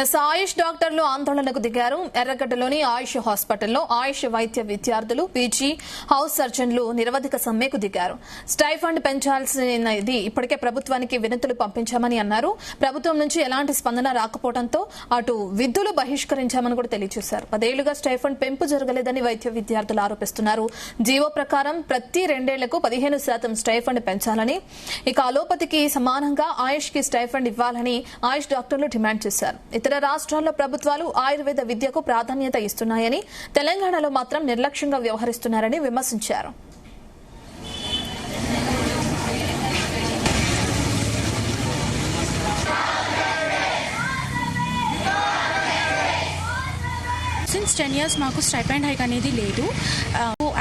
ఆయుష్ డాక్టర్లు ఆందోళనకు దిగారు. ఎర్రగడ్డలోని ఆయుష్ హాస్పిటల్లో ఆయుష్ వైద్య విద్యార్థులు, పీజీ, హౌస్ సర్జన్లు నిరవధిక సమ్మెకు దిగారు. స్టైఫండ్ పెంచాల్సినది ఇప్పటికే ప్రభుత్వానికి వినతులు పంపించామని అన్నారు. ప్రభుత్వం నుంచి ఎలాంటి స్పందన రాకపోవడంతో అటు విధులు బహిష్కరించామని కూడా తెలియజేశారు. 10 ఏళ్లుగా స్టైఫండ్ పెంపు జరగలేదని వైద్య విద్యార్థులు ఆరోపిస్తున్నారు. జీవో ప్రకారం ప్రతి 2 ఏళ్లకు 15% స్టైఫండ్ పెంచాలని, ఇక అలోపతికి సమానంగా ఆయుష్ కి స్టైఫండ్ ఇవ్వాలని ఆయుష్ డాక్టర్లు డిమాండ్ చేశారు. ఇతర రాష్ట్రాల్లో ప్రభుత్వాలు ఆయుర్వేద విద్యకు ప్రాధాన్యత ఇస్తున్నాయని, తెలంగాణలో మాత్రం నిర్లక్ష్యంగా వ్యవహరిస్తున్నారని విమర్శించారు. Since 10 years మాకు స్టైపెండ్ హైక్ అనేది లేదు.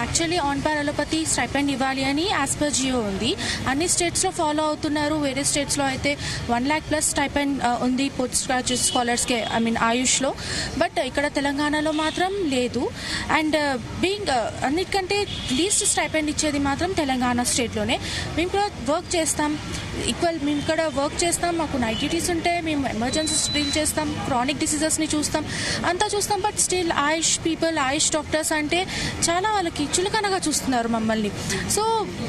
Actually on par allopathy stipend ఇవ్వాలి అని యాజ్ పర్ జియో ఉంది. అన్ని స్టేట్స్లో ఫాలో అవుతున్నారు. వేరే స్టేట్స్లో అయితే 1 lakh ప్లస్ స్టైపెండ్ ఉంది పోస్ట్ గ్రాడ్యుయేట్ స్కాలర్స్కి, ఆయుష్లో. బట్ ఇక్కడ తెలంగాణలో మాత్రం లేదు. అండ్ అన్నిటికంటే లీస్ట్ స్టైపెండ్ ఇచ్చేది మాత్రం తెలంగాణ స్టేట్లోనే. మేము కూడా వర్క్ చేస్తాం, మేము ఇక్కడ వర్క్ చేస్తాం. మాకు నైట్ డ్యూటీస్ ఉంటే మేము ఎమర్జెన్సీస్ డీల్ చేస్తాం, క్రానిక్ డిసీజెస్ని చూస్తాం, అంతా చూస్తాం. But still Ayush people, Ayush doctors అంటే చాలా వాళ్ళకి చులకనగా చూస్తున్నారు మమ్మల్ని. సో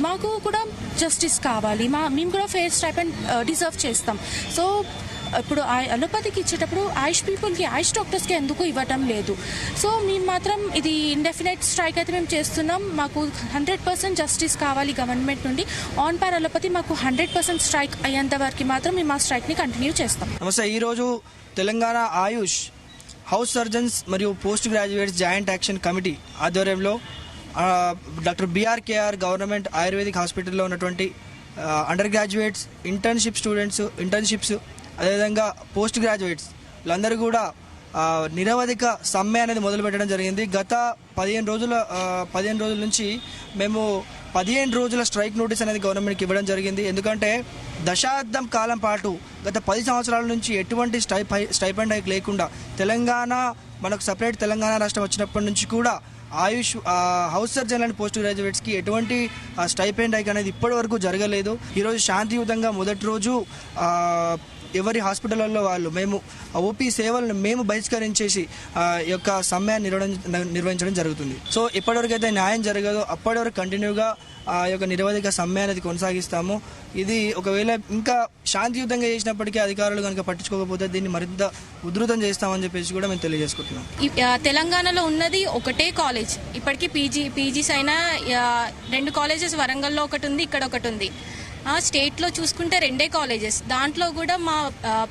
మాకు కూడా జస్టిస్ కావాలి, మేము కూడా ఫేర్ స్టైపెండ్ డిజర్వ్ చేస్తాం. సో ఇప్పుడు అలోపతికి ఇచ్చేటప్పుడు ఆయుష్ పీపుల్కి, ఆయుష్ డాక్టర్స్కి ఎందుకు ఇవ్వటం లేదు? సో మేము మాత్రం ఇది ఇండెఫినెట్ స్ట్రైక్ అయితే మేము చేస్తున్నాం. మాకు 100% జస్టిస్ కావాలి గవర్నమెంట్ నుండి. ఆన్ పార్ అలోపతి మాకు 100% స్ట్రైక్ అయ్యేంత వరకు మాత్రం మేము ఆ స్ట్రైక్ని కంటిన్యూ చేస్తాం. నమస్తే. ఈరోజు తెలంగాణ ఆయుష్ హౌస్ సర్జన్స్ మరియు post graduates joint action committee ఆధ్వర్యంలో డాక్టర్ బిఆర్కేఆర్ గవర్నమెంట్ ఆయుర్వేదిక్ హాస్పిటల్లో ఉన్నటువంటి అండర్ గ్రాడ్యుయేట్స్, ఇంటర్న్షిప్స్ అదేవిధంగా పోస్ట్ గ్రాడ్యుయేట్స్ వీళ్ళందరూ కూడా నిరవధిక సమ్మె అనేది మొదలుపెట్టడం జరిగింది. గత 15 రోజుల నుంచి మేము 15 రోజుల స్ట్రైక్ నోటీస్ అనేది గవర్నమెంట్కి ఇవ్వడం జరిగింది. ఎందుకంటే దశాబ్దం కాలం పాటు గత 10 సంవత్సరాల నుంచి ఎటువంటి స్టైపెండ్ హైక్ లేకుండా మనకు సపరేట్ తెలంగాణ రాష్ట్రం వచ్చినప్పటి నుంచి కూడా ఆయుష్ హౌస్ సర్జన్ అండ్ పోస్ట్ గ్రాడ్యుయేట్స్కి ఎటువంటి స్టైపెండ్ హైక్ అనేది ఇప్పటి వరకు జరగలేదు. ఈరోజు శాంతియుతంగా మొదటి రోజు ఎవరి హాస్పిటల్లో వాళ్ళు మేము ఓపీ సేవలను మేము బహిష్కరించేసి యొక్క సమ్మె నిర్వహించడం జరుగుతుంది. సో ఎప్పటివరకు అయితే న్యాయం జరగదో అప్పటి వరకు కంటిన్యూగా ఆ యొక్క నిరవధిక సమ్మె అనేది కొనసాగిస్తాము. ఇది ఒకవేళ ఇంకా శాంతియుతంగా చేసినప్పటికీ అధికారులు కనుక పట్టించుకోకపోతే దీన్ని మరింత ఉధృతం చేస్తామని చెప్పేసి కూడా మేము తెలియజేసుకుంటున్నాం. తెలంగాణలో ఉన్నది ఒకటే కాలేజ్. ఇప్పటికీ పీజీస్ అయినా 2 కాలేజెస్, వరంగల్లో ఒకటి ఉంది, ఇక్కడ ఒకటి ఉంది. స్టేట్లో చూసుకుంటే 2 కాలేజెస్. దాంట్లో కూడా మా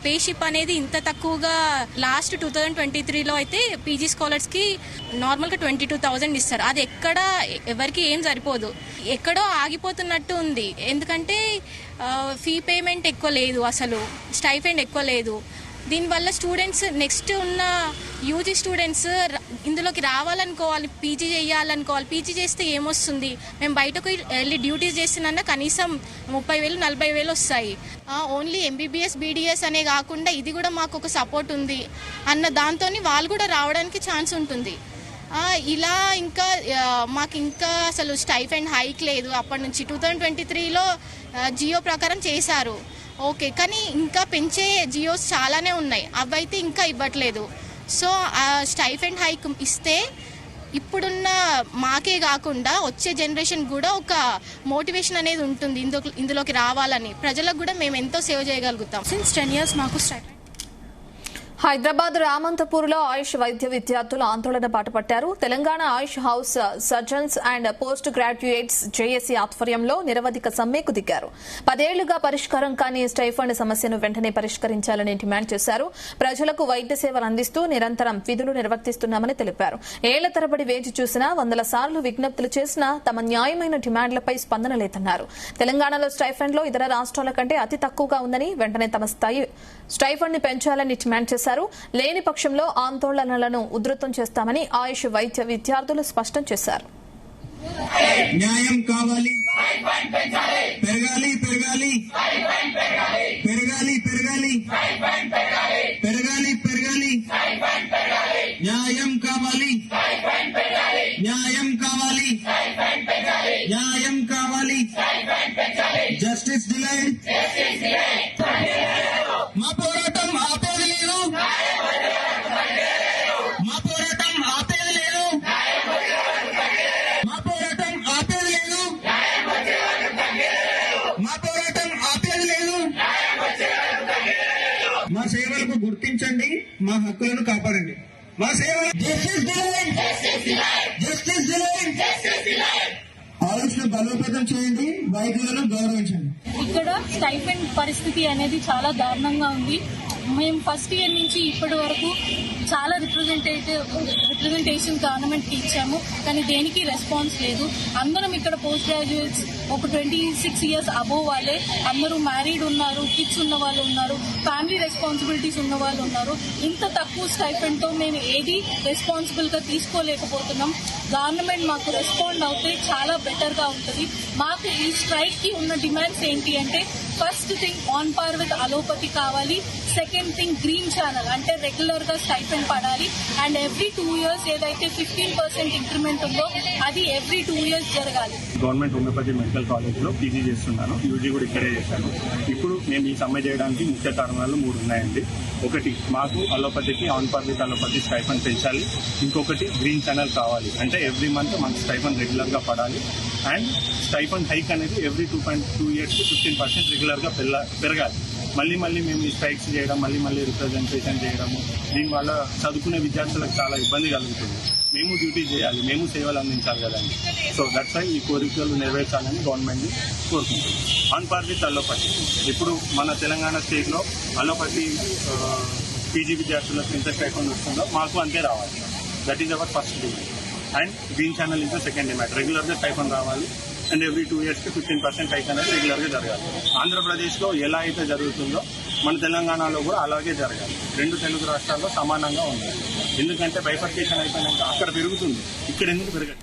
పేషిప్ అనేది ఇంత తక్కువగా, లాస్ట్ 2023లో అయితే పీజీ స్కాలర్స్కి నార్మల్గా 22,000 ఇస్తారు. అది ఎవరికి ఏం సరిపోదు, ఎక్కడో ఆగిపోతున్నట్టు ఉంది. ఎందుకంటే ఫీ పేమెంట్ ఎక్కువ లేదు, అసలు స్టైఫెండ్ ఎక్కువ లేదు. దీనివల్ల స్టూడెంట్స్, నెక్స్ట్ ఉన్న యూజీ స్టూడెంట్స్ ఇందులోకి రావాలనుకోవాలి, పీజీ చేయాలనుకోవాలి. పీజీ చేస్తే ఏమొస్తుంది? మేము బయటకు వెళ్ళి డ్యూటీస్ చేస్తున్నా కనీసం 30,000, 40,000 వస్తాయి. ఓన్లీ ఎంబీబీఎస్, బీడీఎస్ అనే కాకుండా ఇది కూడా మాకు ఒక సపోర్ట్ ఉంది అన్న దాంతో వాళ్ళు కూడా రావడానికి ఛాన్స్ ఉంటుంది. ఇలా మాకు ఇంకా అసలు స్టైఫెండ్ హైక్ లేదు. అప్పటి నుంచి 2023లో జియో ప్రకారం చేశారు, ఓకే. కానీ ఇంకా పెంచే జియోస్ చాలానే ఉన్నాయి, అవైతే ఇంకా ఇవ్వట్లేదు. సో ఆ స్టైఫెండ్ హైక్ ఇస్తే ఇప్పుడున్న మాకే కాకుండా వచ్చే జనరేషన్ కూడా ఒక మోటివేషన్ అనేది ఉంటుంది ఇందులోకి రావాలని. ప్రజలకు కూడా మేము ఎంతో సేవ చేయగలుగుతాం. సిన్స్ 10 years మాకు స్టైఫెండ్. హైదరాబాద్ రామంతపూర్లో ఆయుష్ వైద్య విద్యార్థులు ఆందోళన బాటపట్టారు. Telangana Ayush house surgeons and post graduates JAC ఆధ్వర్యంలో నిరవధిక సమ్మెకు దిగారు. 10 ఏళ్లుగా పరిష్కారం కాని స్టైఫండ్ సమస్యను వెంటనే పరిష్కరించాలని డిమాండ్ చేశారు. ప్రజలకు వైద్య సేవలు అందిస్తూ నిరంతరం విధులు నిర్వర్తిస్తున్నామని తెలిపారు. ఏళ్ల తరబడి వేచి చూసినా, 100 సార్లు విజ్ఞప్తులు చేసినా తమ న్యాయమైన డిమాండ్లపై స్పందన లేదన్నారు. తెలంగాణలో స్టైఫండ్లో ఇతర రాష్ట్రాల కంటే అతి తక్కువగా ఉందని, వెంటనే తమ స్టైఫండ్ ని పెంచాలని డిమాండ్ చేశారు. లేని పక్షంలో ఆందోళనలను ఉధృతం చేస్తామని ఆయుష్ వైద్య విద్యార్థులు స్పష్టం చేశారు. న్యాయం కావాలి, పెరగాలి పెరగాలి పెరగాలి పెరగాలి పెరగాలి పెరగాలి న్యాయం కావాలి, న్యాయం కావాలి, న్యాయం కావాలి, జస్టిస్ డిలైడ్. మా పోరాటం ఆపేది లేదు. గుర్తించండి, మా హక్కులను కాపాడండి. మా సేవ ఆయుష్ ను బలోపేతం చేయండి, వైద్యులను గౌరవించండి. ఇక్కడ స్టైఫండ్ పరిస్థితి అనేది చాలా దారుణంగా ఉంది. మేము ఫస్ట్ ఇయర్ నుంచి ఇప్పటి వరకు చాలా రిప్రజెంటేషన్ గవర్నమెంట్ కి ఇచ్చాము, కానీ దేనికి రెస్పాన్స్ లేదు. అందరం ఇక్కడ పోస్ట్ గ్రాడ్యుయేట్స్ ఒక 26 years అబోవ్ వాళ్ళే, అందరూ మ్యారీడ్ ఉన్నారు, కిడ్స్ ఉన్న వాళ్ళు ఉన్నారు, ఫ్యామిలీ రెస్పాన్సిబిలిటీస్ ఉన్న వాళ్ళు ఉన్నారు. ఇంత తక్కువ స్టైఫండ్ తో మేము ఏది రెస్పాన్సిబుల్ గా తీసుకోలేకపోతున్నాం. గవర్నమెంట్ మాకు రెస్పాండ్ అవుతే చాలా బెటర్ గా ఉంటుంది. మాకు ఈ స్ట్రైక్ కి ఉన్న డిమాండ్స్ ఏంటి అంటే, first thing on par with allopathy కావాలి, సెకండ్ థింగ్ గ్రీన్ ఛానల్ అంటే రెగ్యులర్ గా స్టైఫండ్ పడాలి, అండ్ ఎవ్రీ 2 years ఏదైతే 15% ఇంక్రిమెంట్ ఉందో అది ఎవ్రీ 2 years జరగాలి. గవర్నమెంట్ హోమియోపతి మెడికల్ కాలేజ్ లో పీజీ చేస్తున్నాను, యూజీ కూడా ఇక్కడే చేశాను. ఇప్పుడు మేము ఈ సమ్మె చేయడానికి ముఖ్య కారణాలు 3 ఉన్నాయండి. ఒకటి, మాకు అలోపతికి on par with allopathy stipend పెంచాలి. ఇంకొకటి, గ్రీన్ ఛానల్ కావాలి, అంటే ఎవ్రీ మంత్ మనకు స్టైఫండ్ రెగ్యులర్ గా పడాలి. అండ్ స్టైఫండ్ హైక్ అనేది ఎవ్రీ 2 years కి 15% రెగ్యులర్ గా పెరగాలి. మళ్ళీ మేము ఈ స్ట్రైక్స్ చేయడం, మళ్ళీ రిప్రజెంటేషన్ చేయడము, దీనివల్ల చదువుకునే విద్యార్థులకు చాలా ఇబ్బంది కలుగుతుంది. మేము డ్యూటీ చేయాలి, మేము సేవలు అందించాలి కదండి. సో దట్స్ వై ఈ కోరికలు నెరవేర్చాలని గవర్నమెంట్ని కోరుకుంటుంది. ఆన్ పార్ విత్ అలోపతి, ఇప్పుడు మన తెలంగాణ స్టేట్లో అలోపతి పీజీ విద్యార్థులకు ఎంత స్టైఫండ్ వస్తుందో మాకు అంతే రావాలి. That is our first demand. And green channel is the second demand. రెగ్యులర్గా స్టైఫండ్ రావాలి అండ్ ఎవ్రీ 2 years కి 15% హైక్ అనేది రెగ్యులర్గా జరగాలి. ఆంధ్రప్రదేశ్లో ఎలా అయితే జరుగుతుందో మన తెలంగాణలో కూడా అలాగే జరగాలి. 2 తెలుగు రాష్ట్రాల్లో సమానంగా ఉండాలి. ఎందుకంటే బైఫర్కేషన్ అయిపోయినాక అక్కడ పెరుగుతుంది, ఇక్కడ ఎందుకు పెరగదు?